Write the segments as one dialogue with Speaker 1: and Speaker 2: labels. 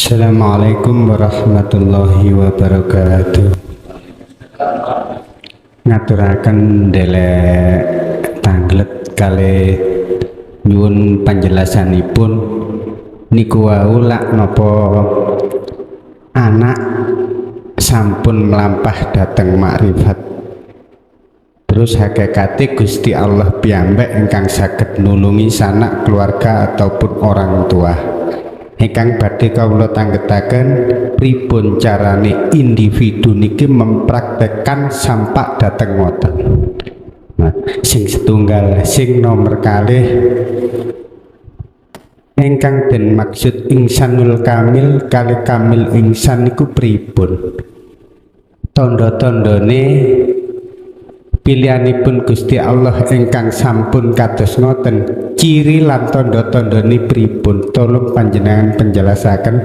Speaker 1: Assalamualaikum warahmatullahi wabarakatuh. Ngaturaken delek tanglet kali nyuwun panjelasanipun niku wau lak napa anak sampun melampah dhateng makrifat. Terus hakikate Gusti Allah piyambak ingkang saged nulungi sanak keluarga ataupun orang tua. Ingkang badhe kawula tanggetaken pripun carane individu niki mempraktekkan sampak dhateng ngoten. Nah, sing setunggal, sing nomor kalih ingkang den maksud insanul kamil kali kamil insan niku pripun? Tanda-tandane pilihanipun Gusti Allah ingkang sampun kados ngoten, ciri lan tanda-tandane pripun? Tolong panjenengan penjelasaken,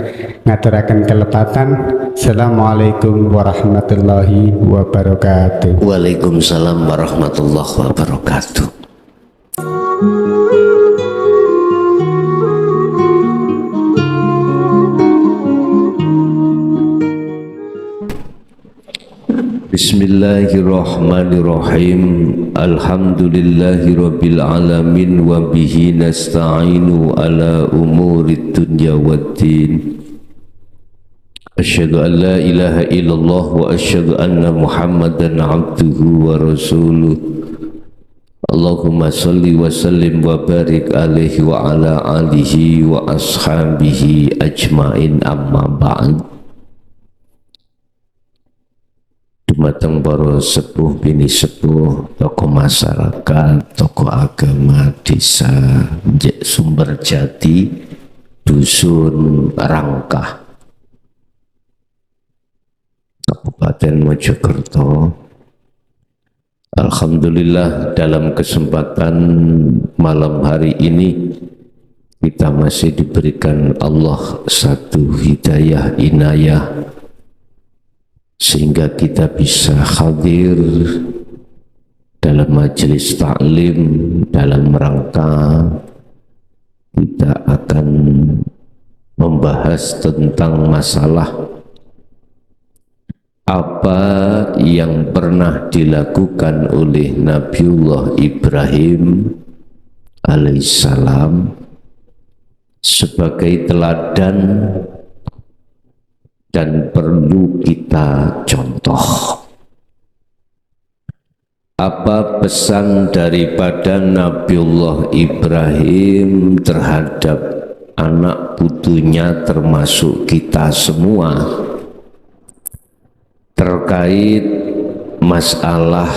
Speaker 1: ngaturaken kelepatan. Assalamualaikum warahmatullahi wabarakatuh.
Speaker 2: Waalaikumsalam warahmatullahi wabarakatuh. Bismillahirrahmanirrahim. Alhamdulillahi rabbil alamin wa bihi nasta'inu ala umurid dunya waddin. Asyhadu an la ilaha illallah wa asyhadu anna Muhammadan abduhu wa rasuluh. Allahumma salli wa sallim wa barik alaihi wa ala alihi wa ashabihi ajmain, amma ba'd. Dumateng para sepuh bini sepuh, tokoh masyarakat, tokoh agama desa Sumberjati, dusun Rangkah, Kabupaten Mojokerto. Alhamdulillah, dalam kesempatan malam hari ini kita masih diberikan Allah satu hidayah inayah sehingga kita bisa hadir dalam majelis taklim dalam rangka kita akan membahas tentang masalah apa yang pernah dilakukan oleh Nabiullah Ibrahim alaihissalam sebagai teladan dan perlu kita contoh. Apa pesan daripada Nabiullah Ibrahim terhadap anak putunya termasuk kita semua terkait masalah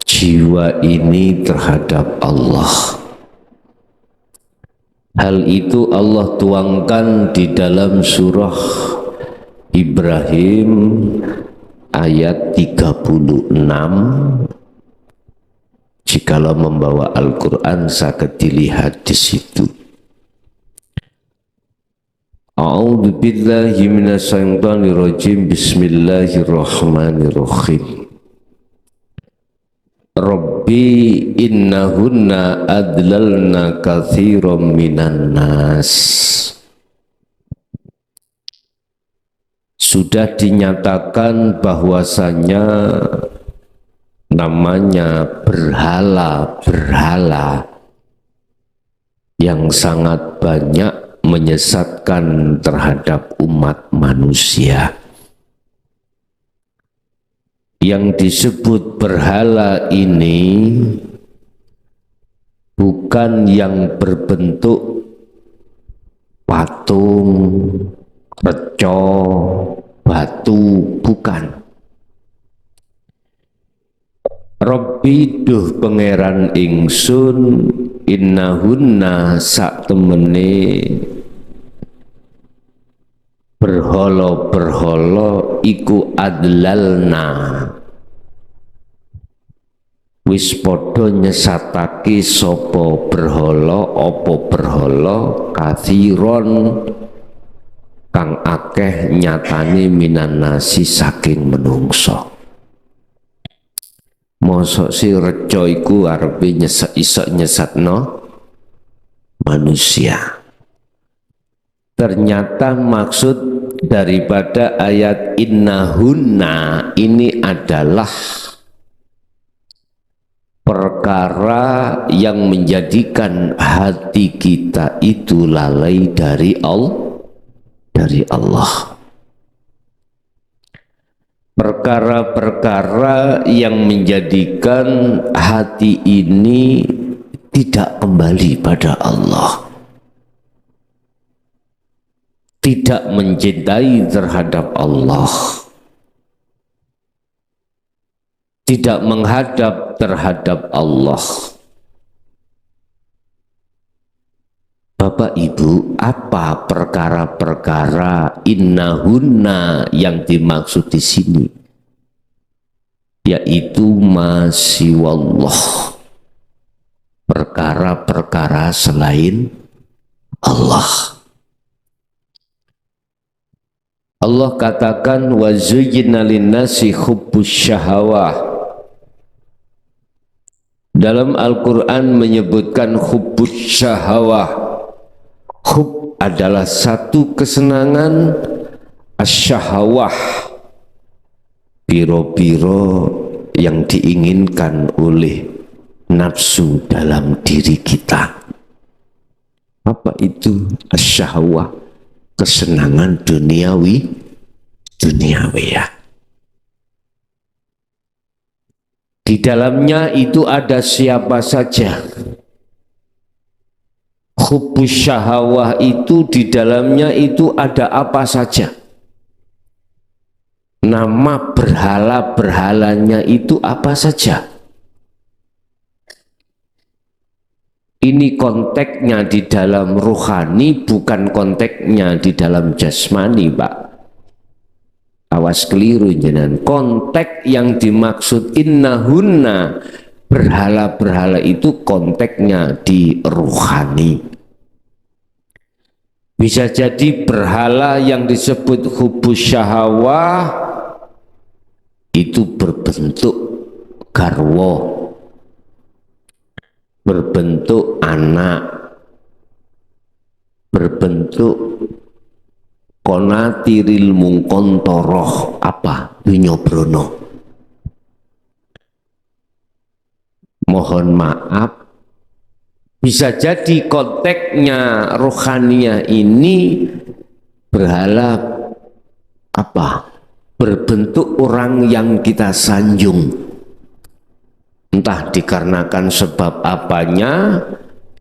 Speaker 2: jiwa ini terhadap Allah? Hal itu Allah tuangkan di dalam surah Ibrahim ayat 36. Jikalau membawa Al-Quran saged dilihat di situ. A'udzu billahi minasyaitonir rajim. Bismillahirrahmanirrahim. Rabbi innahunna adlalna katsiran minan nas. Sudah dinyatakan bahwasanya namanya berhala-berhala yang sangat banyak menyesatkan terhadap umat manusia. Yang disebut berhala ini bukan yang berbentuk patung, reco, batu, bukan. Rabbi duh pangeran ingsun, innahunna sak temene berhala-berhala iku adlalna wis padha nyesatake sapa berhala apa berhala kathiron kang akeh nyatane minan nasi saking menungso. Mosok si reco iku arepe iso nyesatno manusia. ternyata maksud daripada ayat innahunna ini adalah perkara yang menjadikan hati kita itu lalai dari Allah. Perkara-perkara yang menjadikan hati ini tidak kembali pada Allah, tidak mencintai terhadap Allah, tidak menghadap terhadap Allah. Bapak Ibu, apa perkara-perkara innahunna yang dimaksud di sini? Yaitu masiwallah, perkara-perkara selain Allah. Allah katakan wa zuyyina linnasi hubbus syahawah. Dalam Al-Quran menyebutkan hubbus syahawah. Hub adalah satu kesenangan, asyahawah biro-biro yang diinginkan oleh nafsu dalam diri kita. Apa itu asyahawah? Kesenangan duniawi ya. Di dalamnya itu ada siapa saja. Hubbus syahawah itu di dalamnya itu ada apa saja. Nama berhala-berhalanya itu apa saja. Ini konteksnya di dalam rohani, bukan konteksnya di dalam jasmani, Pak. Awas keliru jenengan. Konteks yang dimaksud innahunna, berhala-berhala itu konteksnya di rohani. Bisa jadi berhala yang disebut hubbus syahawah itu berbentuk garwa, berbentuk anak, berbentuk konatiril mungkontoroh, apa? Dunyobrono. Mohon maaf, bisa jadi konteksnya rohania ini berhala apa? Berbentuk orang yang kita sanjung. Entah dikarenakan sebab apanya,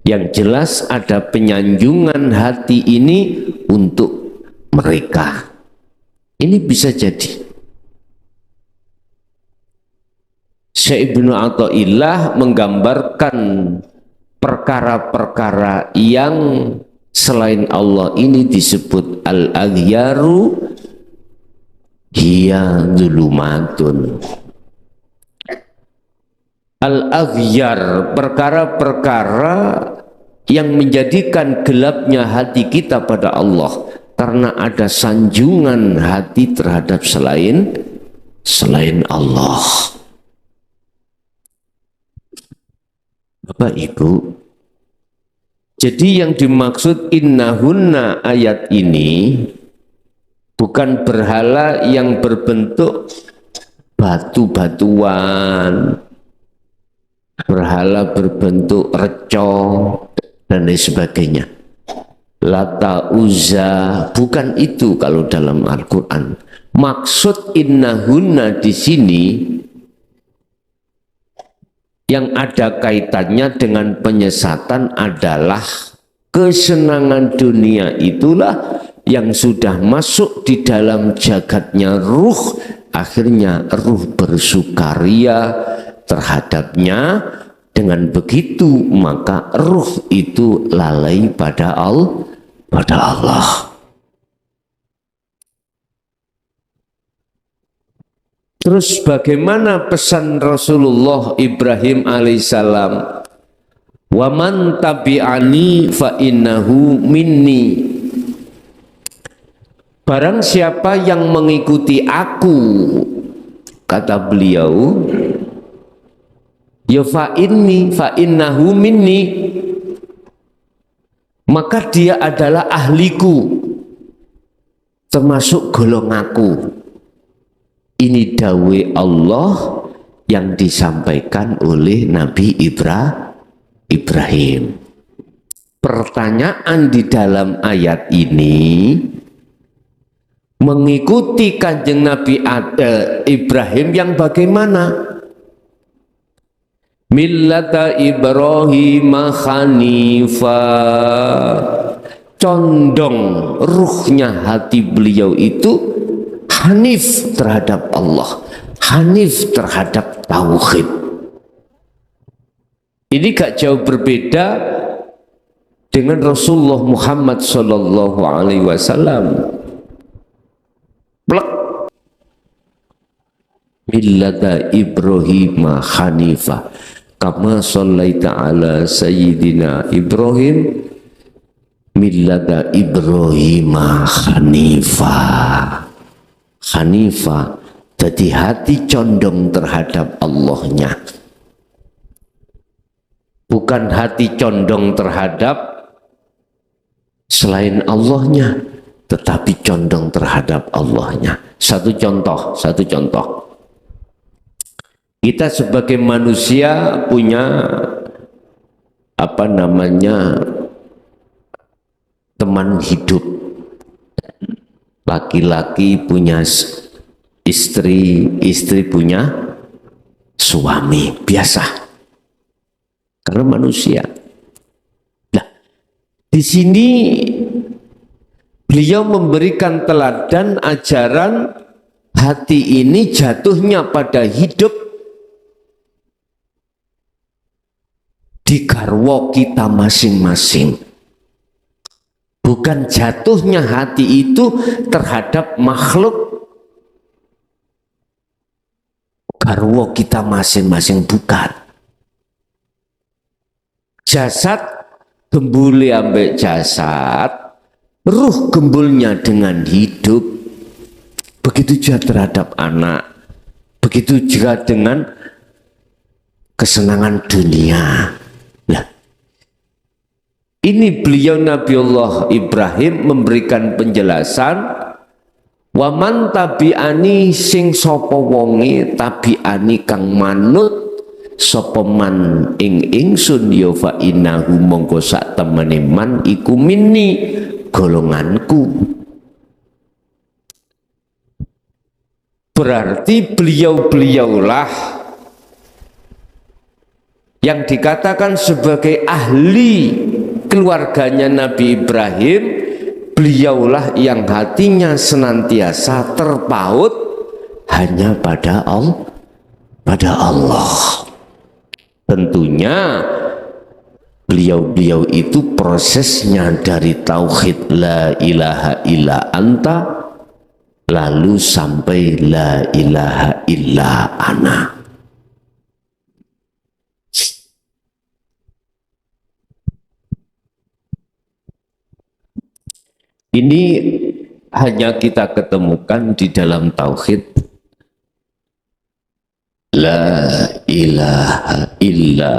Speaker 2: yang jelas ada penyanjungan hati ini untuk mereka. Ini bisa jadi. Syekh Ibnu Athaillah menggambarkan perkara-perkara yang selain Allah ini disebut al-aghyaru hiya dzulumatun. Al-aghyar, perkara-perkara yang menjadikan gelapnya hati kita pada Allah karena ada sanjungan hati terhadap selain Allah. Bapak Ibu, jadi yang dimaksud innahunna ayat ini bukan berhala yang berbentuk batu-batuan, berhala berbentuk reco dan lain sebagainya. Lata Uzza, bukan itu kalau dalam Al-Quran. Maksud innahunna di sini yang ada kaitannya dengan penyesatan adalah kesenangan dunia itulah yang sudah masuk di dalam jagatnya ruh, akhirnya ruh bersukaria terhadapnya. Dengan begitu maka ruh itu lalai pada Allah. Terus bagaimana pesan Rasulullah Ibrahim alaihissalam? Wa man tabi'ani fa innahu minni. Barang siapa yang mengikuti aku, kata beliau, ya fa innahu minni, maka dia adalah ahliku. termasuk golonganku. Ini dawe Allah yang disampaikan oleh Nabi Ibrahim. Pertanyaan di dalam ayat ini, mengikuti kanjeng Nabi Ibrahim yang bagaimana? Millata Ibrahim Hanifa, condong ruhnya hati beliau itu hanif terhadap Allah, hanif terhadap tauhid. Ini gak jauh berbeda dengan Rasulullah Muhammad sallallahu alaihi wasallam. Millata Ibrahim Hanifa, kama shallaita ala sayyidina Ibrahim, millata Ibrahim Hanifa. Hanifa, jadi hati condong terhadap Allahnya, bukan hati condong terhadap selain Allahnya, tetapi condong terhadap Allahnya. Satu contoh. Kita sebagai manusia punya teman hidup. Laki-laki punya istri, istri punya suami, biasa. Karena manusia. Nah, di sini beliau memberikan teladan ajaran hati ini jatuhnya pada hidup di garwa kita masing-masing. Bukan jatuhnya hati itu terhadap makhluk garwa kita masing-masing, bukan. Jasad gembul ambek jasad, ruh gembulnya dengan hidup. Begitu juga terhadap anak, begitu juga dengan kesenangan dunia. Ini beliau Nabiullah Ibrahim memberikan penjelasan, wa man tabi'ani sing sapa wonge tabi'ani kang manut sapa man ing ingsun ya fa innahu mongko sak temene man iku minni golonganku. Berarti beliau-beliaulah yang dikatakan sebagai ahli keluarganya Nabi Ibrahim. Beliaulah yang hatinya senantiasa terpaut hanya pada Allah. Tentunya beliau-beliau itu prosesnya dari tauhid la ilaha illa anta lalu sampai la ilaha illa ana. Ini hanya kita ketemukan di dalam tauhid la ilaha illa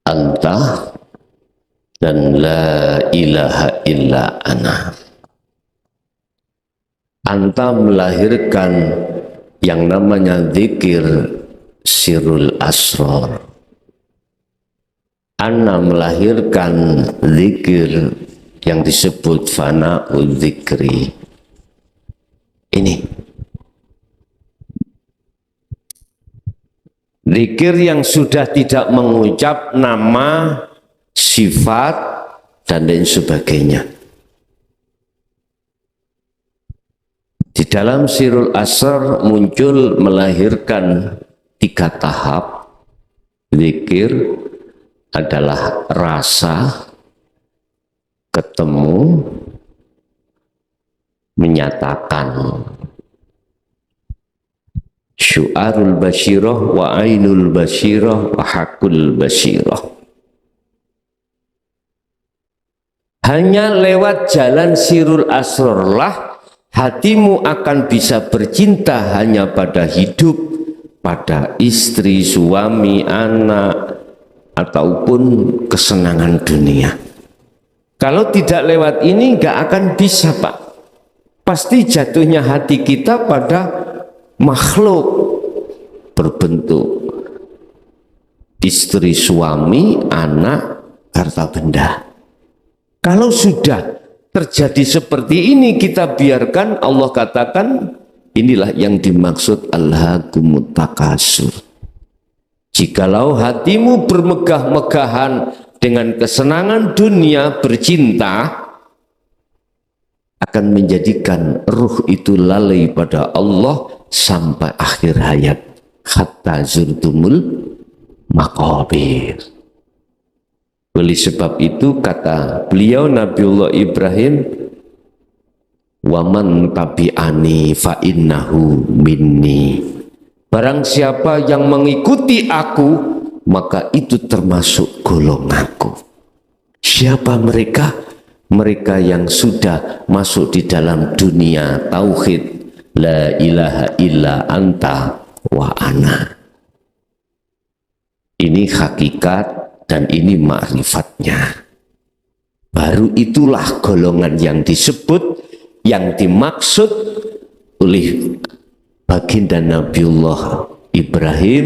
Speaker 2: anta dan la ilaha illa ana. Anta melahirkan yang namanya zikir sirul asrar. Ana melahirkan zikir yang disebut fana'ul dzikri. Ini zikir yang sudah tidak mengucap nama, sifat dan lain sebagainya. Di dalam sirul asrar muncul melahirkan 3 tahap. Zikir adalah rasa, ketemu, menyatakan. Syu'arul basyirah wa ainul basyirah wa hakul basyirah. Hanya lewat jalan sirul asrarlah hatimu akan bisa bercinta hanya pada hidup, pada istri, suami, anak, ataupun kesenangan dunia. Kalau tidak lewat ini nggak akan bisa, Pak. pasti jatuhnya hati kita pada makhluk berbentuk istri, suami, anak, harta benda. Kalau sudah terjadi seperti ini, kita biarkan, Allah katakan inilah yang dimaksud alhaakumut takasur. Jikalau hatimu bermegah-megahan dengan kesenangan dunia, bercinta, akan menjadikan ruh itu lalai pada Allah sampai akhir hayat, hatta zurtumul maqabir. Oleh sebab itu kata beliau Nabiullah Ibrahim, waman tabi'ani fa innahu minni. Barang siapa yang mengikuti aku, maka itu termasuk golonganku. Siapa mereka? Mereka yang sudah masuk di dalam dunia tauhid, la ilaha illa anta wa ana. Ini hakikat dan ini ma'rifatnya. Baru itulah golongan yang disebut, yang dimaksud oleh baginda Nabiullah Ibrahim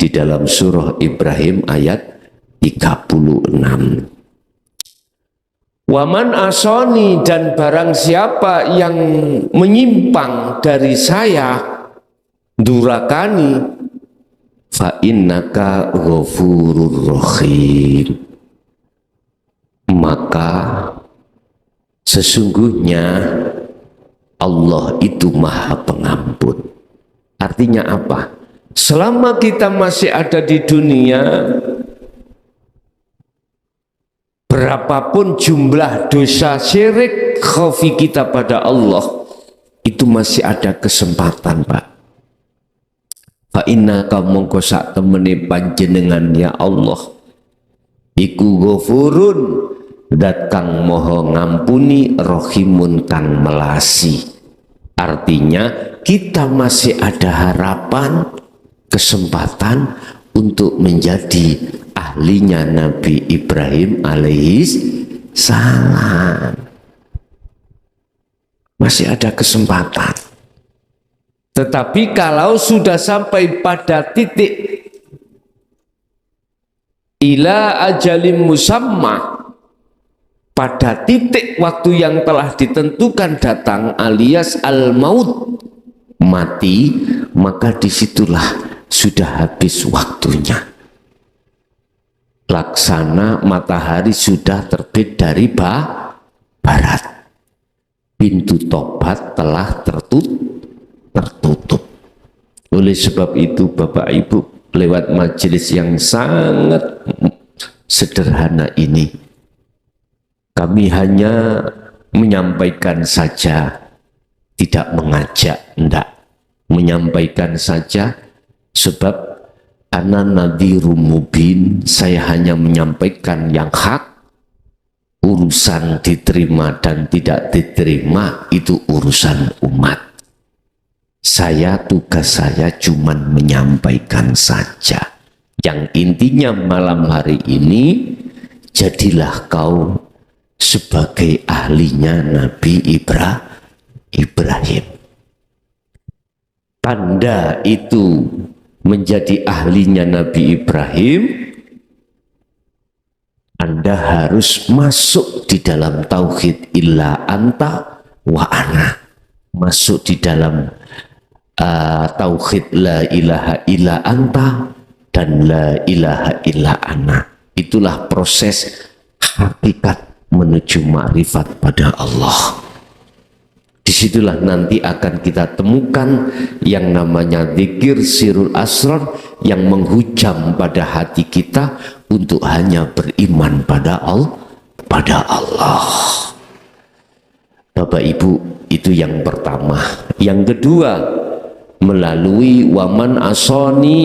Speaker 2: di dalam surah Ibrahim ayat 36. Waman asoni, dan barang siapa yang menyimpang dari saya, durakani, fa innaka ghafurur rahim, maka sesungguhnya Allah itu maha pengampun. Artinya apa? Selama kita masih ada di dunia, berapapun jumlah dosa syirik khafi kita pada Allah, itu masih ada kesempatan, Pak. Fa innaka mongko sak temene panjenengan ya Allah iku ghafurun, dat kang moho ngampuni, rahimun kang melasi. Artinya kita masih ada harapan, kesempatan untuk menjadi ahlinya Nabi Ibrahim alaihis salam. Masih ada kesempatan. Tetapi kalau sudah sampai pada titik ila ajalim musamma, pada titik waktu yang telah ditentukan datang alias al-maut, mati, maka disitulah sudah habis waktunya. Laksana matahari sudah terbit dari barat. Pintu tobat telah tertutup. Oleh sebab itu Bapak Ibu, lewat majelis yang sangat sederhana ini, kami hanya menyampaikan saja, tidak mengajak, enggak. Menyampaikan saja, sebab ana nadhirum mubin, saya hanya menyampaikan yang hak. Urusan diterima dan tidak diterima itu urusan umat. Tugas saya cuma menyampaikan saja. Yang intinya malam hari ini, jadilah kau sebagai ahlinya Nabi Ibrahim. Tanda itu menjadi ahlinya Nabi Ibrahim, Anda harus masuk di dalam tauhid illa anta wa ana, masuk di dalam tauhid la ilaha illa anta dan la ilaha illa ana. Itulah proses hakikat menuju ma'rifat pada Allah. Disitulah nanti akan kita temukan yang namanya zikir sirul asrar, yang menghujam pada hati kita untuk hanya beriman pada Allah. Bapak Ibu, itu yang pertama. Yang kedua, melalui waman asoni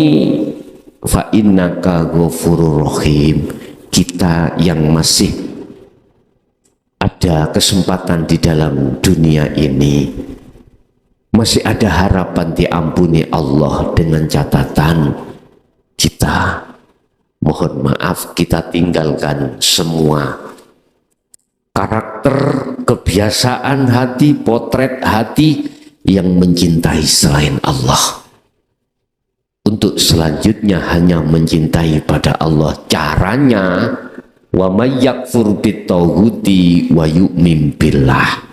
Speaker 2: fa innaka ghafurur rahim, kita yang masih ada kesempatan di dalam dunia ini, masih ada harapan diampuni Allah, dengan catatan kita, mohon maaf, kita tinggalkan semua karakter kebiasaan hati, potret hati yang mencintai selain Allah. Untuk selanjutnya hanya mencintai pada Allah. Caranya, wa may yakfur bitaghuti wa yu'min billah.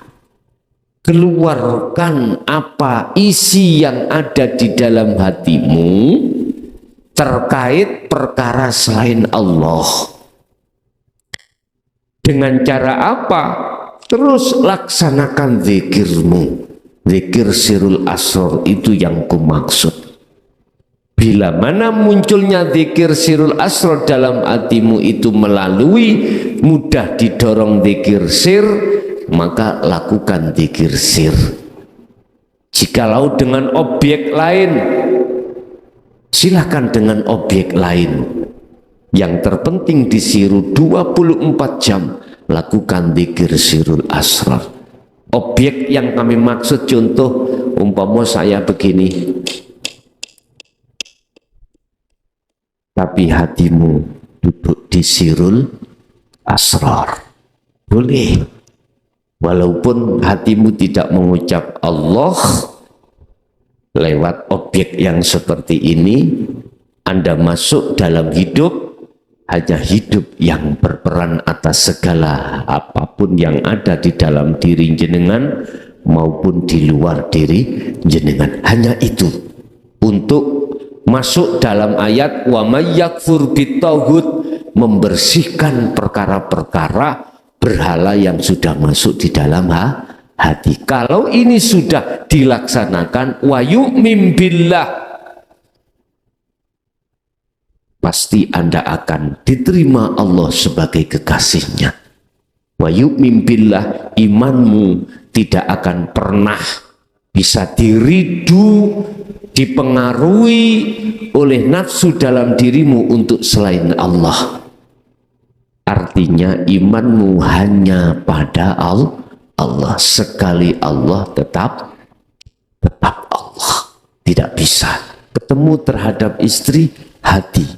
Speaker 2: Keluarkan apa isi yang ada di dalam hatimu terkait perkara selain Allah. Dengan cara apa? Terus laksanakan zikirmu. Zikir sirul asrar itu yang kumaksud. Bila mana munculnya zikir sirul asrar dalam hatimu itu melalui mudah didorong zikir sir, maka lakukan zikir sir. Jikalau dengan objek lain, silakan dengan objek lain. Yang terpenting di siru 24 jam lakukan zikir sirul asrar. Objek yang kami maksud, contoh umpama saya begini, tapi hatimu duduk di sirul asrar, boleh. Walaupun hatimu tidak mengucap Allah, lewat objek yang seperti ini Anda masuk dalam hidup, hanya hidup yang berperan atas segala apapun yang ada di dalam diri jenengan maupun di luar diri jenengan. Hanya itu untuk masuk dalam ayat wa may yakfur bitaghut, membersihkan perkara-perkara berhala yang sudah masuk di dalam hati. Kalau ini sudah dilaksanakan wa yu'min billah, pasti Anda akan diterima Allah sebagai kekasihnya. Wa yu'min billah, imanmu tidak akan pernah bisa diridu, dipengaruhi oleh nafsu dalam dirimu untuk selain Allah. Artinya imanmu hanya pada Allah. Sekali Allah tetap Allah. Tidak bisa ketemu terhadap istri, hati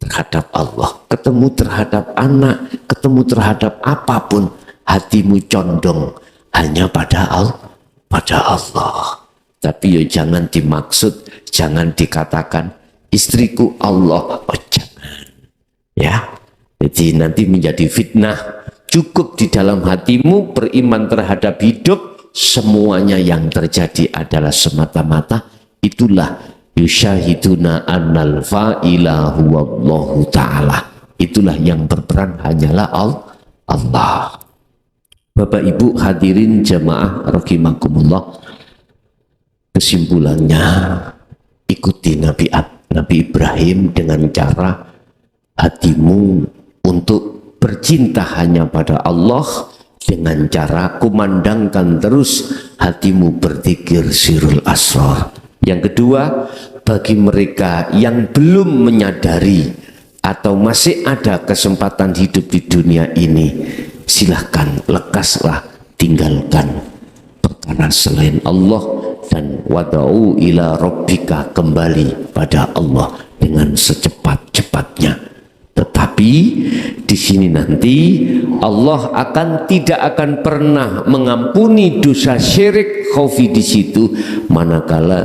Speaker 2: terhadap Allah. Ketemu terhadap anak, ketemu terhadap apapun, hatimu condong hanya pada Allah. Tapi ya jangan dimaksud, jangan dikatakan istriku Allah. Oh jangan, ya. Jadi nanti menjadi fitnah. Cukup di dalam hatimu beriman terhadap hidup, semuanya yang terjadi adalah semata-mata itulah yusyahiduna annal fa'ila huwallahu ta'ala. Itulah yang berperan hanyalah Allah. Bapak Ibu hadirin jamaah rahimakumullah, kesimpulannya ikuti Nabi Ibrahim dengan cara hatimu untuk bercinta hanya pada Allah, dengan cara kumandangkan terus hatimu berzikir sirul asrar. Yang kedua, bagi mereka yang belum menyadari atau masih ada kesempatan hidup di dunia ini, silahkan lekaslah, tinggalkan perkara selain Allah dan wada'u ila rabbika, kembali pada Allah dengan secepat-cepatnya. Tetapi di sini nanti Allah tidak akan pernah mengampuni dosa syirik khafi di situ manakala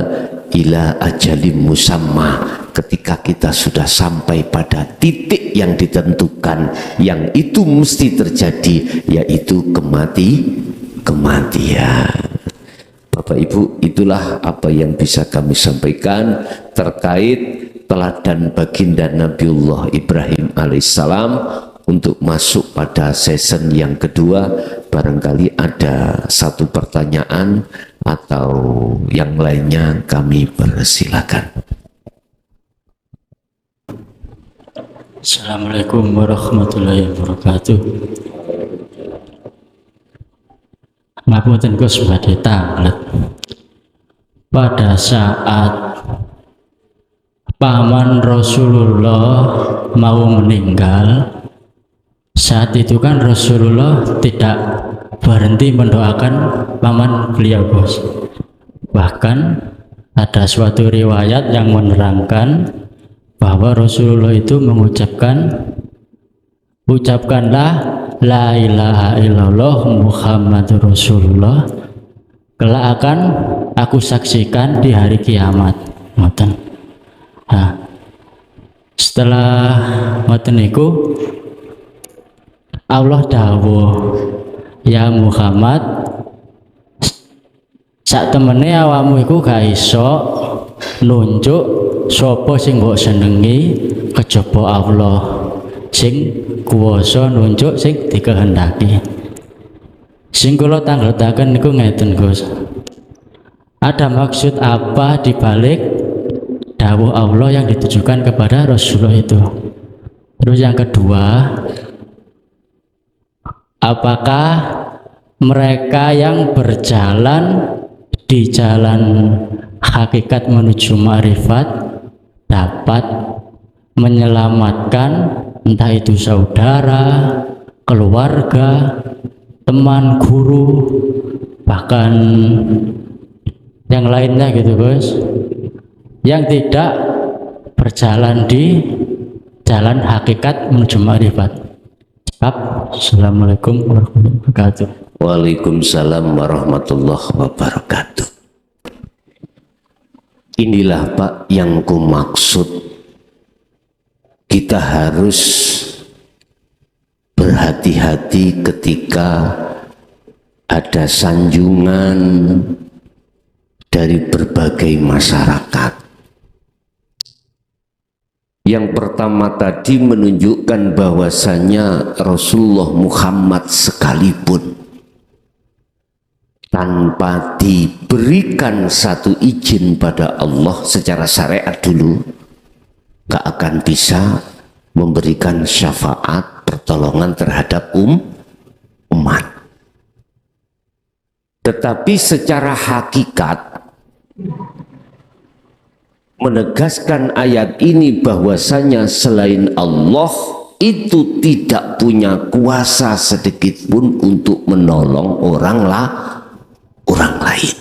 Speaker 2: ila ajalim musamma, ketika kita sudah sampai pada titik yang ditentukan, yang itu mesti terjadi, yaitu kematian. Bapak Ibu, itulah apa yang bisa kami sampaikan terkait teladan baginda Nabiullah Ibrahim alaihissalam. Untuk masuk pada season yang kedua, barangkali ada satu pertanyaan atau yang lainnya, kami persilakan.
Speaker 3: Assalamualaikum warahmatullahi wabarakatuh. Ngapunten Gus badhe tanglet. Pada saat paman Rasulullah mau meninggal, saat itu kan Rasulullah tidak berhenti mendoakan paman beliau, Bos. Bahkan ada suatu riwayat yang menerangkan bahwa Rasulullah itu mengucapkan, ucapkanlah la ilaha illallah Muhammadur Rasulullah kelak akan aku saksikan di hari kiamat. Ngoten. Nah, setelah ngoten niku Allah dawuh, ya Muhammad, sak temene awakmu iku gak iso nunjuk sapa sing mbok senengi kejaba Allah sing kuwasa nunjuk sing dikehendaki. Sing kula tanggetaken niku ngeten, Gus. Ada maksud apa di balik dawuh Allah yang ditujukan kepada Rasulullah itu? Terus yang kedua, apakah mereka yang berjalan di jalan hakikat menuju ma'rifat dapat menyelamatkan entah itu saudara, keluarga, teman, guru, bahkan yang lainnya gitu, Bos, yang tidak berjalan di jalan hakikat menuju ma'rifat. Assalamualaikum warahmatullahi wabarakatuh.
Speaker 2: Waalaikumsalam warahmatullahi wabarakatuh. Inilah Pak yang ku maksud, kita harus berhati-hati ketika ada sanjungan dari berbagai masyarakat. Yang pertama tadi menunjukkan bahwasanya Rasulullah Muhammad sekalipun tanpa diberikan satu izin pada Allah secara syariat dulu, gak akan bisa memberikan syafaat pertolongan terhadap umat. Tetapi secara hakikat menegaskan ayat ini bahwasanya selain Allah itu tidak punya kuasa sedikit pun untuk menolong orang lain.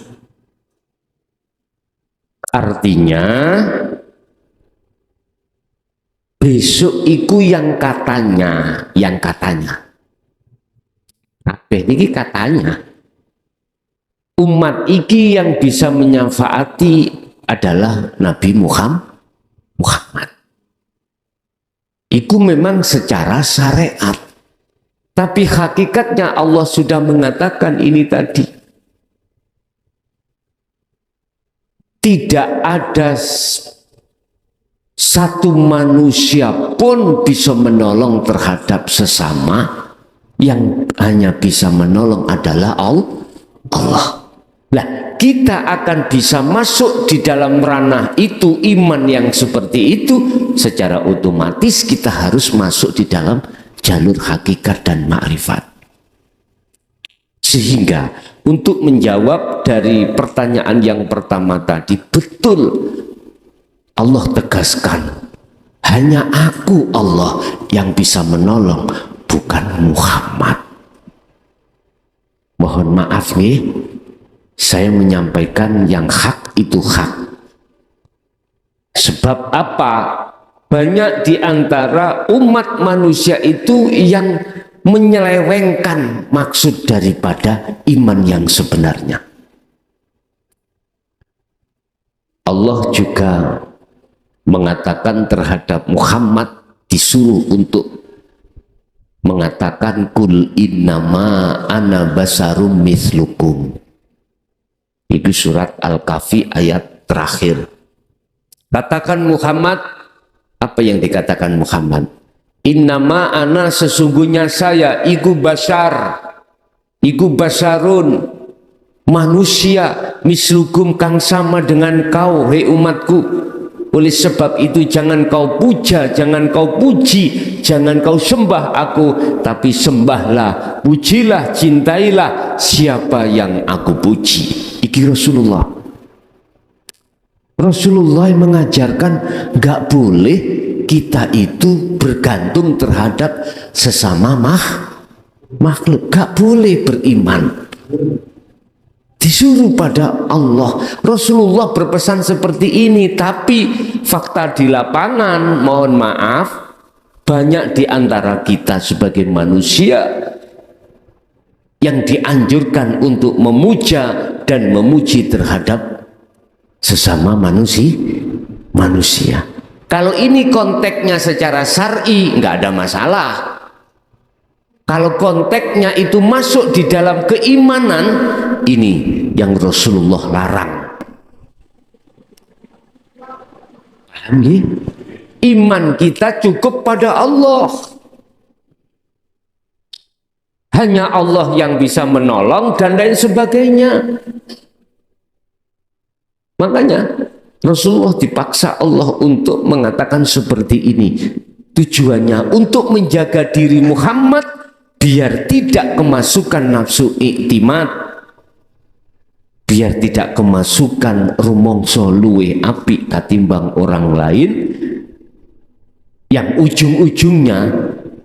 Speaker 2: Artinya besok itu yang katanya kabeh iki katanya umat iki yang bisa menyafaati adalah Nabi Muhammad. Itu memang secara syariat. Tapi hakikatnya Allah sudah mengatakan ini tadi. Tidak ada satu manusia pun bisa menolong terhadap sesama. Yang hanya bisa menolong adalah Allah. Nah, kita akan bisa masuk di dalam ranah itu, iman yang seperti itu, secara otomatis kita harus masuk di dalam jalur hakikat dan ma'rifat. Sehingga untuk menjawab dari pertanyaan yang pertama tadi, betul Allah tegaskan, hanya aku Allah yang bisa menolong, bukan Muhammad. Mohon maaf nih, saya menyampaikan yang hak itu hak. Sebab apa? Banyak di antara umat manusia itu yang menyelewengkan maksud daripada iman yang sebenarnya. Allah juga mengatakan terhadap Muhammad, disuruh untuk mengatakan kul innama ana basarum mislukum. Itu surat Al-Kahfi ayat terakhir. Katakan Muhammad, apa yang dikatakan Muhammad? Innama ana, sesungguhnya saya, iku basarun, manusia, mislukum kang sama dengan kau, hei umatku. Oleh sebab itu jangan kau puja, jangan kau puji, jangan kau sembah aku, tapi sembahlah, pujilah, cintailah siapa yang aku puji. Iki Rasulullah. Rasulullah mengajarkan gak boleh kita itu bergantung terhadap sesama makhluk, gak boleh beriman. Disuruh pada Allah. Rasulullah berpesan seperti ini, tapi fakta di lapangan, mohon maaf, banyak di antara kita sebagai manusia yang dianjurkan untuk memuja dan memuji terhadap sesama manusia. Kalau ini konteksnya secara syar'i nggak ada masalah. Kalau konteksnya itu masuk di dalam keimanan, ini yang Rasulullah larang. Paham ya? Iman kita cukup pada Allah. Hanya Allah yang bisa menolong dan lain sebagainya. Makanya Rasulullah dipaksa Allah untuk mengatakan seperti ini. Tujuannya untuk menjaga diri Muhammad biar tidak kemasukan nafsu iktimat, biar tidak kemasukan rumongso luwe apik katimbang orang lain yang ujung-ujungnya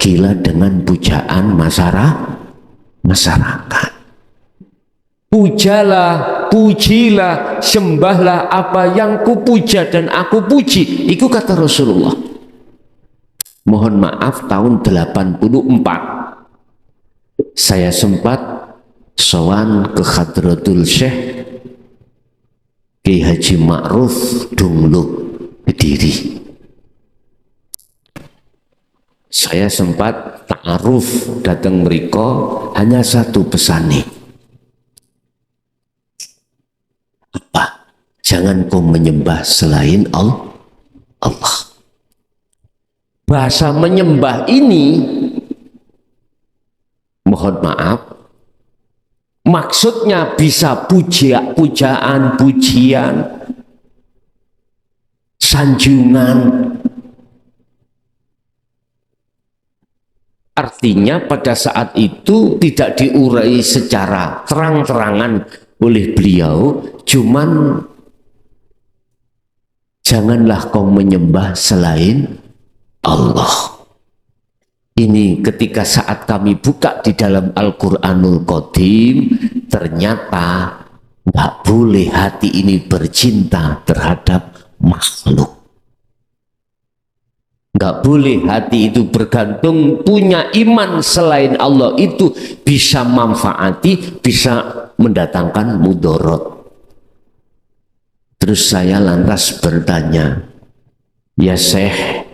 Speaker 2: gila dengan pujaan masyarakat. Pujalah, pujilah, sembahlah apa yang kupuja dan aku puji. Itu kata Rasulullah. Mohon maaf, tahun 84 saya sempat sowan ke Hadratul Syekh Ki Haji Ma'ruf Dungluh Kediri. Saya sempat ta'aruf datang mereka, hanya satu pesane. Apa? Jangan kau menyembah selain Allah. Bahasa menyembah ini, mohon maaf, maksudnya bisa pujaan, pujian, sanjungan. Artinya pada saat itu tidak diurai secara terang-terangan oleh beliau, cuman janganlah kau menyembah selain Allah. Ini ketika saat kami buka di dalam Al-Quranul Qadim, ternyata nggak boleh hati ini bercinta terhadap makhluk. Nggak boleh hati itu bergantung, punya iman selain Allah itu bisa manfaati, bisa mendatangkan mudorot. Terus saya lantas bertanya, ya Syekh,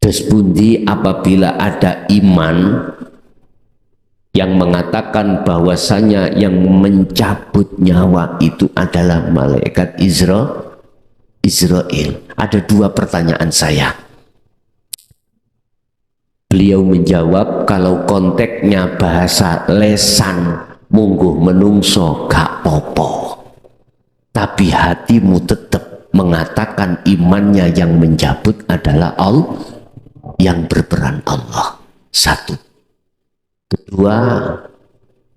Speaker 2: des pundi apabila ada iman yang mengatakan bahwasanya yang mencabut nyawa itu adalah malaikat Israel? Ada dua pertanyaan saya. Beliau menjawab, kalau konteksnya bahasa lesan mungguh menungso gak popo, tapi hatimu tetap mengatakan imannya yang mencabut adalah Allah, yang berperan Allah. Satu. Kedua,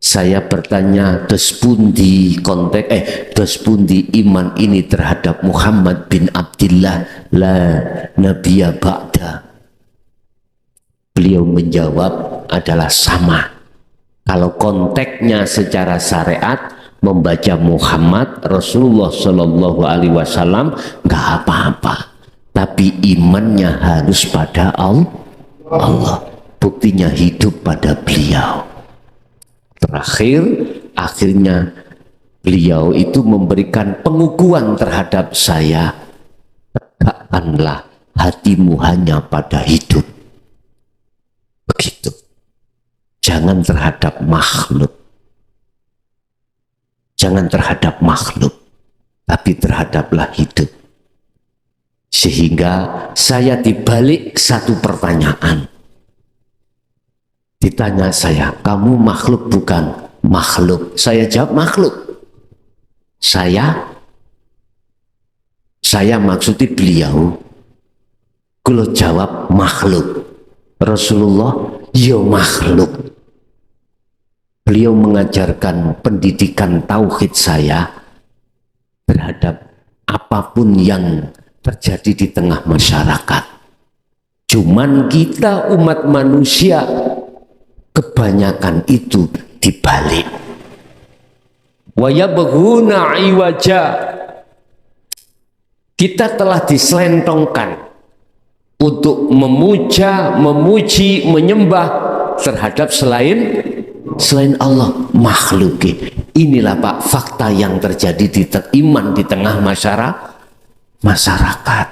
Speaker 2: saya bertanya, dos pundi dospundi iman ini terhadap Muhammad bin Abdillah la nabiyya ba'da? Beliau menjawab adalah sama. Kalau konteksnya secara syariat membaca Muhammad Rasulullah Shallallahu Alaihi Wasallam nggak apa-apa, tapi imannya harus pada Allah. Buktinya hidup pada beliau. Terakhir, akhirnya beliau itu memberikan pengukuhan terhadap saya. Tegakkanlah hatimu hanya pada hidup. Begitu. Jangan terhadap makhluk. Jangan terhadap makhluk, tapi terhadaplah hidup. Sehingga saya dibalik satu pertanyaan. Ditanya saya, kamu makhluk bukan? Makhluk. Saya jawab makhluk. Saya maksudnya beliau. Kalau jawab makhluk. Rasulullah, ya makhluk. Beliau mengajarkan pendidikan tauhid saya terhadap apapun yang terjadi di tengah masyarakat. Cuman kita umat manusia kebanyakan itu dibalik. Wa yabghuna iwaja. Kita telah diselentongkan untuk memuja, memuji, menyembah terhadap selain Allah, makhluk. Inilah Pak fakta yang terjadi di iman di tengah masyarakat.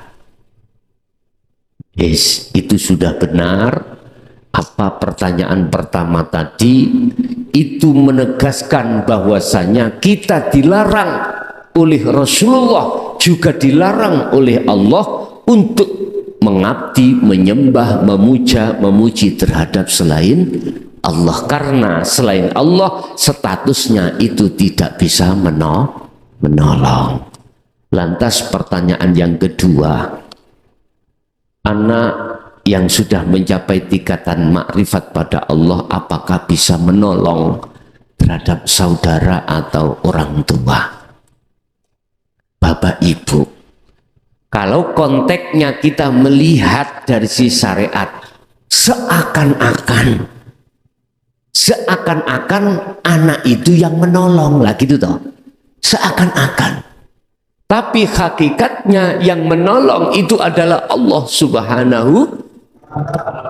Speaker 2: Yes, itu sudah benar. Apa pertanyaan pertama tadi itu menegaskan bahwasanya kita dilarang oleh Rasulullah, juga dilarang oleh Allah untuk mengabdi, menyembah, memuja, memuji terhadap selain Allah, karena selain Allah statusnya itu tidak bisa menolong. Lantas pertanyaan yang kedua, anak yang sudah mencapai tingkatan makrifat pada Allah apakah bisa menolong terhadap saudara atau orang tua? Bapak Ibu, kalau konteksnya kita melihat dari si syariat, seakan-akan anak itu yang menolong lah gitu toh, seakan-akan. Tapi hakikatnya yang menolong itu adalah Allah Subhanahu.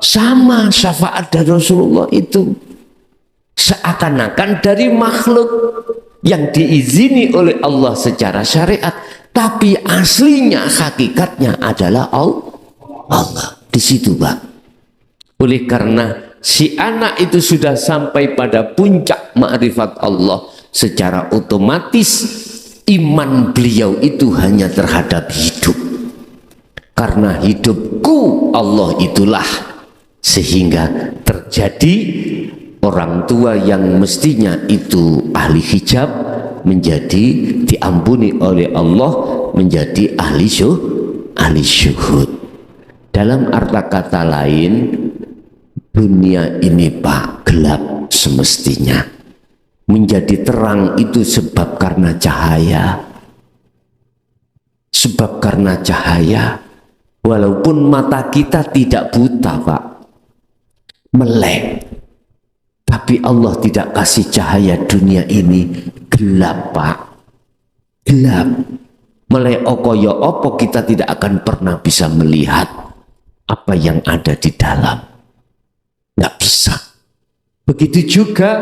Speaker 2: Sama syafaat dari Rasulullah itu seakan-akan dari makhluk yang diizini oleh Allah secara syariat, tapi aslinya hakikatnya adalah Allah. Di situ Pak. Oleh karena si anak itu sudah sampai pada puncak ma'rifat Allah, secara otomatis iman beliau itu hanya terhadap hidup. Karena hidupku Allah itulah, sehingga terjadi orang tua yang mestinya itu ahli hijab menjadi diampuni oleh Allah menjadi ahli syuhud. Dalam arti kata lain, dunia ini Pak gelap semestinya, menjadi terang itu sebab karena cahaya. Sebab karena cahaya, walaupun mata kita tidak buta Pak, melek, tapi Allah tidak kasih cahaya. Dunia ini gelap Pak, gelap. Melek okoyo opo kita tidak akan pernah bisa melihat apa yang ada di dalam, nggak bisa. Begitu juga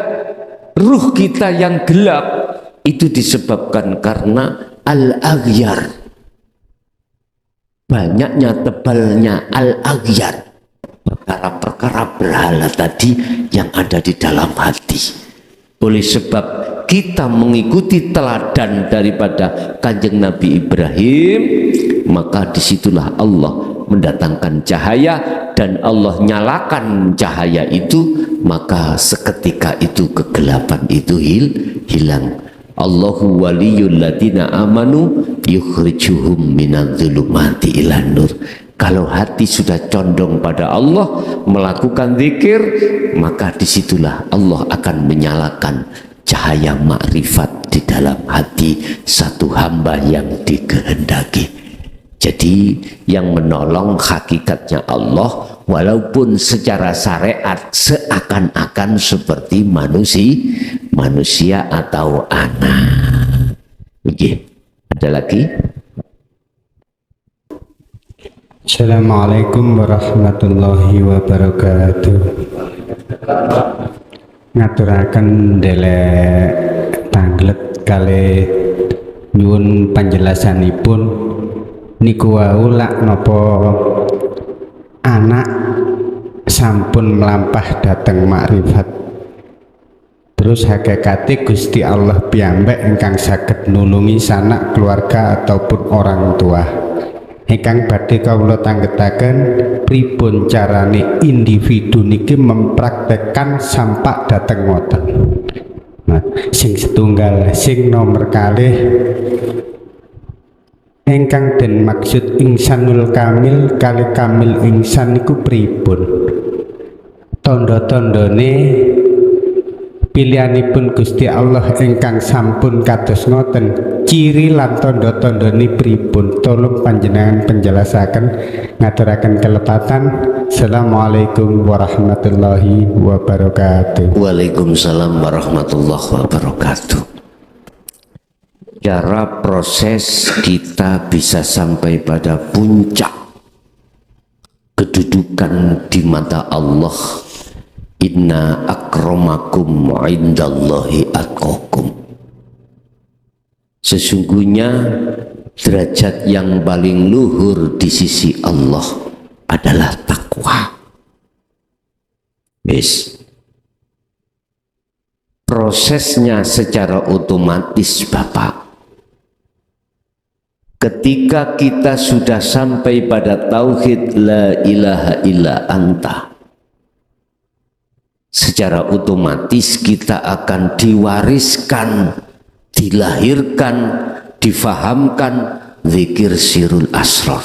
Speaker 2: ruh kita yang gelap itu disebabkan karena al-aghyar, banyaknya tebalnya al-aghyar, perkara-perkara berhala tadi yang ada di dalam hati. Oleh sebab kita mengikuti teladan daripada kanjeng Nabi Ibrahim, maka disitulah Allah mendatangkan cahaya, dan Allah nyalakan cahaya itu, maka seketika itu kegelapan itu hilang. Allahu waliyul ladina amanu yukhrijuhum minadh-dhulumati ilan nur. Kalau hati sudah condong pada Allah, melakukan zikir, maka disitulah Allah akan menyalakan cahaya makrifat di dalam hati satu hamba yang dikehendaki. Jadi yang menolong hakikatnya Allah, walaupun secara syariat seakan-akan seperti manusia atau anak. Oke, ada lagi?
Speaker 1: Assalamualaikum warahmatullahi wabarakatuh. Ngaturaken delek tanglet kali nyuwun panjelasanipun niku wau lak napa anak sampun melampah dateng makrifat, terus hakikate Gusti Allah piyambak ingkang saged nulungi sanak keluarga ataupun orang tua. Ingkang badhe kawula tanggetaken pripun carane individu niki mempraktekkan sampak dateng ngoten. Nah, sing setunggal, sing nomor kalih ingkang den maksud insanul kamil kali kamil insan niku pripun? Tondo-tondone pilihanipun Gusti Allah ingkang sampun kados ngoten, ciri lan tondo-tondone pripun? Tolong panjenengan penjelasaken, ngaturaken kelepatan. Assalamualaikum warahmatullahi wabarakatuh.
Speaker 2: Waalaikumsalam warahmatullahi wabarakatuh. Cara proses kita bisa sampai pada puncak kedudukan di mata Allah, inna akramakum indallahi atqakum. Sesungguhnya derajat yang paling luhur di sisi Allah adalah takwa. Yes. Prosesnya secara otomatis Bapak, ketika kita sudah sampai pada tauhid la ilaha illa anta, secara otomatis kita akan diwariskan, dilahirkan, difahamkan zikir sirul asrar.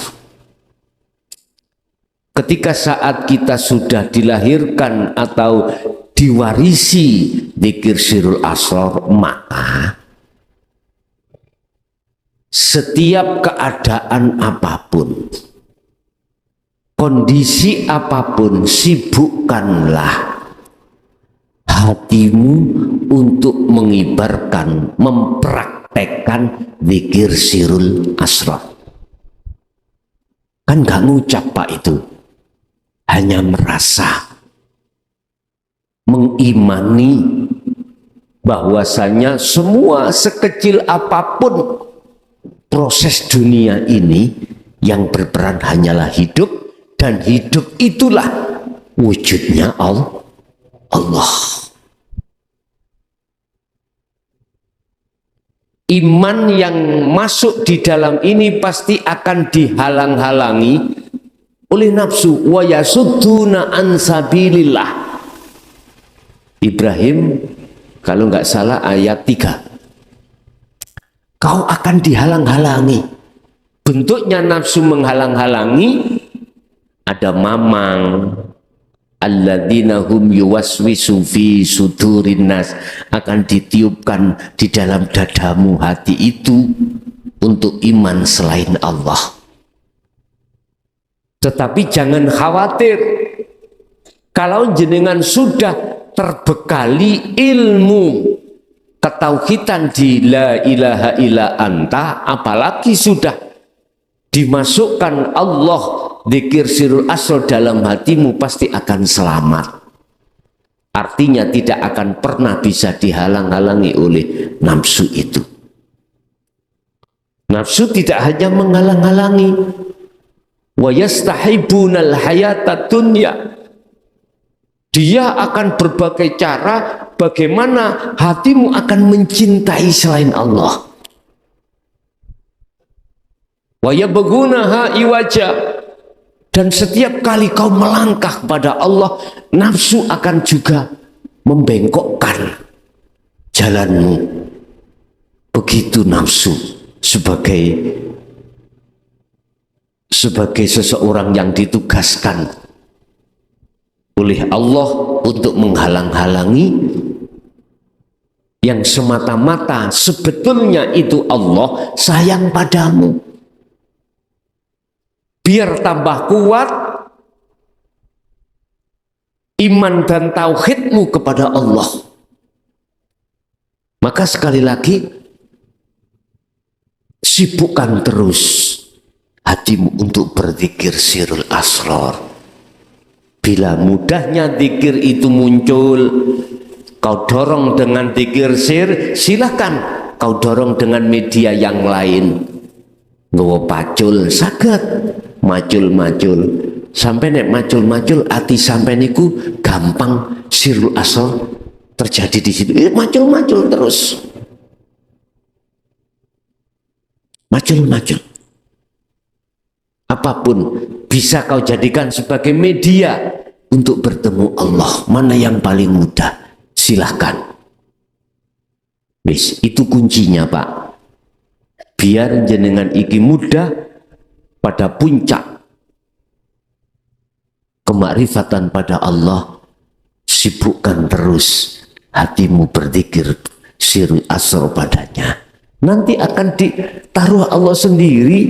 Speaker 2: Ketika saat kita sudah dilahirkan atau diwarisi zikir sirul asrar, maka setiap keadaan apapun, kondisi apapun, sibukkanlah hatimu untuk mengibarkan, mempraktekkan zikir sirul asrar. Kan gak ngucap Pak itu, hanya merasa, mengimani bahwasanya semua sekecil apapun proses dunia ini, yang berperan hanyalah hidup, dan hidup itulah wujudnya Allah. Iman yang masuk di dalam ini pasti akan dihalang-halangi oleh nafsu. Wa yasudduna an sabilillah. Ibrahim kalau nggak salah ayat 3. Kau akan dihalang-halangi. Bentuknya nafsu menghalang-halangi, ada mamang, alladzina hum yuwaswisu fi sudurin nas, akan ditiupkan di dalam dadamu hati itu untuk iman selain Allah. Tetapi jangan khawatir, kalau jenengan sudah terbekali ilmu ketauhidan di la ilaha illa anta, apalagi sudah dimasukkan Allah zikir sirul asrar dalam hatimu, pasti akan selamat. Artinya tidak akan pernah bisa dihalang-halangi oleh nafsu itu. Nafsu tidak hanya menghalang-halangi, wa yastahibunal hayata dunya, dia akan berbagai cara bagaimana hatimu akan mencintai selain Allah. Wa yabghunaha iwaja, dan setiap kali kau melangkah pada Allah, nafsu akan juga membengkokkan jalanmu. Begitu nafsu sebagai seseorang yang ditugaskan oleh Allah untuk menghalang-halangi yang semata-mata sebetulnya itu Allah sayang padamu. Biar tambah kuat iman dan tauhidmu kepada Allah. Maka sekali lagi, sibukkan terus hatimu untuk berzikir sirul asrar. Bila mudahnya zikir itu muncul, kau dorong dengan zikir sir, silahkan kau dorong dengan media yang lain. Nggawa pacul saged, macul-macul, sampai nek macul-macul ati sampai niku gampang sirul asrar terjadi di situ. Macul-macul terus, macul-macul. Apapun bisa kau jadikan sebagai media untuk bertemu Allah. Mana yang paling mudah? Silahkan. Wis, itu kuncinya Pak. Biar jenengan iki mudah pada puncak kemakrifatan pada Allah, sibukkan terus hatimu berzikir sirul asrar padanya. Nanti akan ditaruh Allah sendiri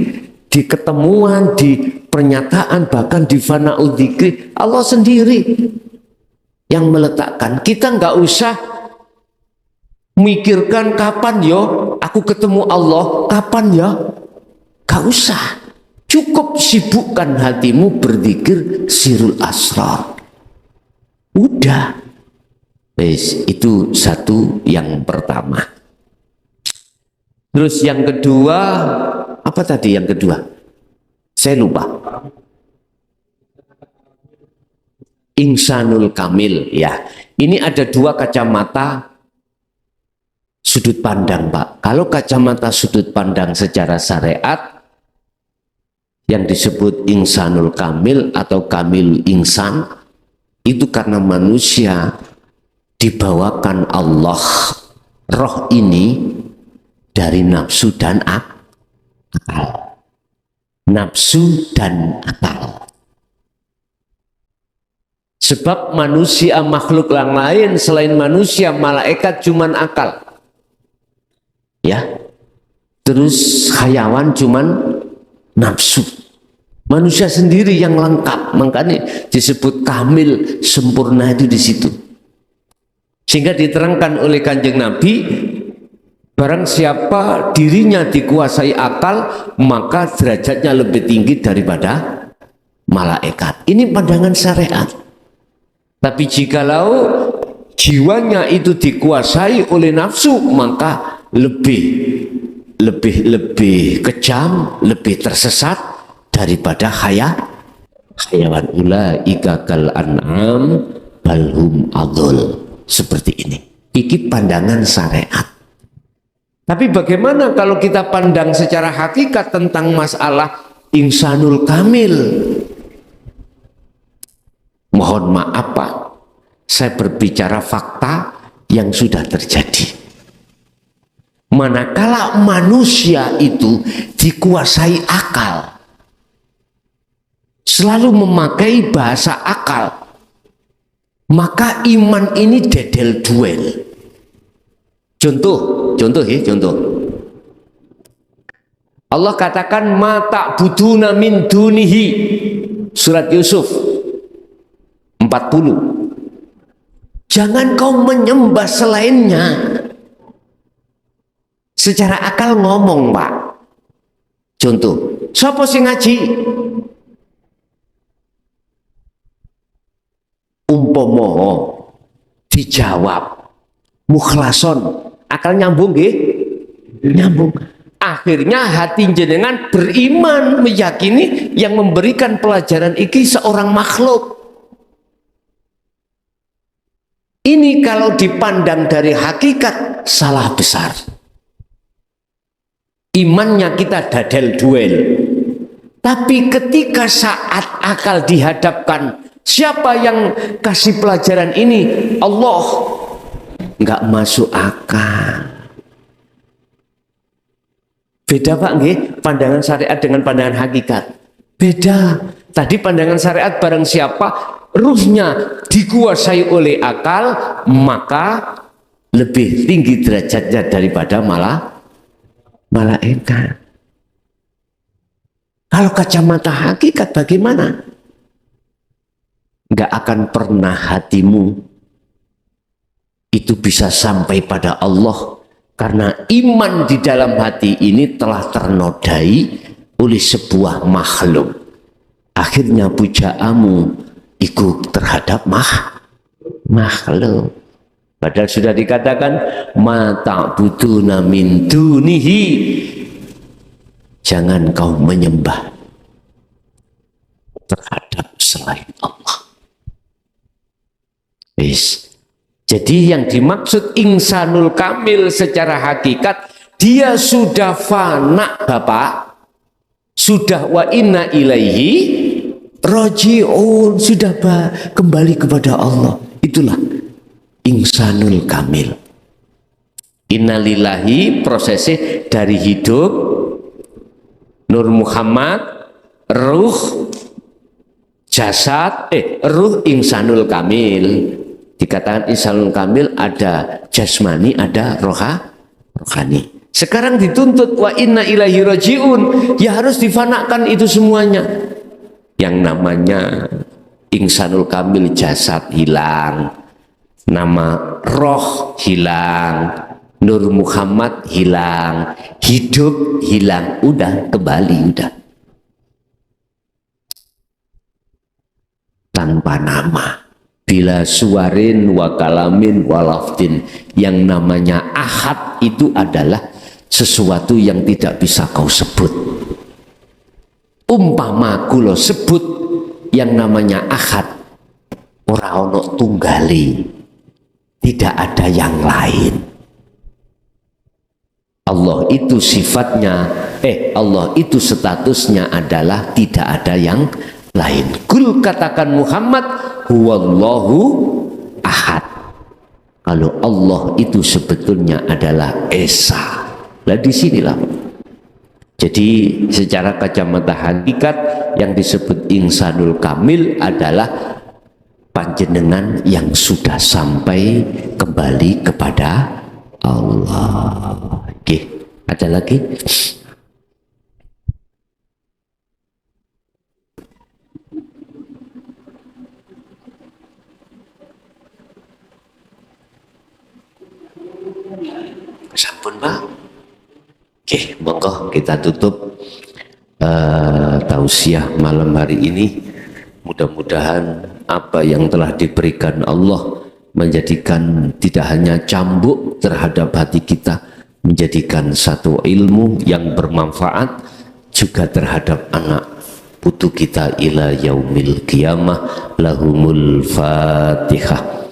Speaker 2: di ketemuan, di pernyataan, bahkan di fana'ud dzikri, Allah sendiri yang meletakkan. Kita nggak usah mikirkan kapan yo aku ketemu Allah, kapan ya, nggak usah. Cukup sibukkan hatimu berzikir sirul asrar. Udah. Itu satu yang pertama. Terus yang kedua, apa tadi yang kedua? Saya lupa. Ihsanul kamil, ya. Ini ada dua kacamata sudut pandang, Pak. Kalau kacamata sudut pandang secara syariat yang disebut ihsanul kamil atau kamil ihsan, itu karena manusia dibawakan Allah roh ini dari nafsu dan akal. Nafsu dan akal. Sebab manusia makhluk yang lain selain manusia, malaikat cuman akal. Ya. Terus hayawan cuman nafsu. Manusia sendiri yang lengkap, makanya disebut kamil, sempurna itu di situ. Sehingga diterangkan oleh Kanjeng Nabi, barang siapa dirinya dikuasai akal, maka derajatnya lebih tinggi daripada malaikat. Ini pandangan syariat. Tapi jikalau jiwanya itu dikuasai oleh nafsu, maka lebih kejam, lebih tersesat daripada hayawan. Ulaika kal an'am balhum adul. Seperti ini. Iki pandangan syariat. Tapi bagaimana kalau kita pandang secara hakikat tentang masalah ihsanul kamil? Mohon maaf Pak, saya berbicara fakta yang sudah terjadi. Manakala manusia itu dikuasai akal, selalu memakai bahasa akal, maka iman ini dedel duel. Contoh. Allah katakan ma ta'buduna min dunihi. Surat Yusuf 40. Jangan kau menyembah selainnya. Secara akal ngomong, Pak. Contoh, siapa sing ngaji? Umpomo dijawab mukhlason, akal nyambung nggih? Nyambung. Akhirnya hati jenengan beriman, meyakini yang memberikan pelajaran iki seorang makhluk. Ini kalau dipandang dari hakikat salah besar. Imannya kita dadel duel. Tapi ketika saat akal dihadapkan, siapa yang kasih pelajaran ini? Allah. Enggak masuk akal. Beda Pak nggih, pandangan syariat dengan pandangan hakikat. Beda. Tadi pandangan syariat barang siapa ruhnya dikuasai oleh akal, maka lebih tinggi derajatnya daripada malaikat. Kalau kacamata hakikat bagaimana? Enggak akan pernah hatimu itu bisa sampai pada Allah, karena iman di dalam hati ini telah ternodai oleh sebuah makhluk. Akhirnya pujaanmu ikut terhadap makhluk. Padahal sudah dikatakan ma ta'buduna min dunihi. Jangan kau menyembah terhadap selain Allah. Jadi yang dimaksud ihsanul kamil secara hakikat, dia sudah fana Bapak, sudah wa inna ilaihi raji'un, sudah kembali kepada Allah. Itulah ihsanul kamil. Innalillahi prosesnya dari hidup Nur Muhammad, ruh, jasad, ruh ihsanul kamil. Dikatakan ihsanul kamil ada jasmani, ada rohani. Sekarang dituntut wa inna ilaihi raji'un, ya harus difanakan itu semuanya. Yang namanya ihsanul kamil, jasad hilang, nama roh hilang, Nur Muhammad hilang, hidup hilang, udah kembali udah. tanpa nama, bila suwarin wa kalamin wa lafdin. Yang namanya ahad itu adalah sesuatu yang tidak bisa kau sebut. Umpama kula sebut yang namanya ahad, ora ono tunggali, tidak ada yang lain. Allah itu sifatnya, Allah itu statusnya adalah tidak ada yang lain. Kul katakan Muhammad, huwallahu ahad. Kalau Allah itu sebetulnya adalah esa. Lah disinilah. Jadi secara kacamata hakikat yang disebut insanul kamil adalah panjenengan yang sudah sampai kembali kepada Allah. Oke, ada lagi? Sampun Pak. Oke, monggo kita tutup tausiah malam hari ini. Mudah-mudahan apa yang telah diberikan Allah menjadikan tidak hanya cambuk terhadap hati kita, menjadikan satu ilmu yang bermanfaat juga terhadap anak putu kita ila yaumil qiyamah. Lahumul Fatihah.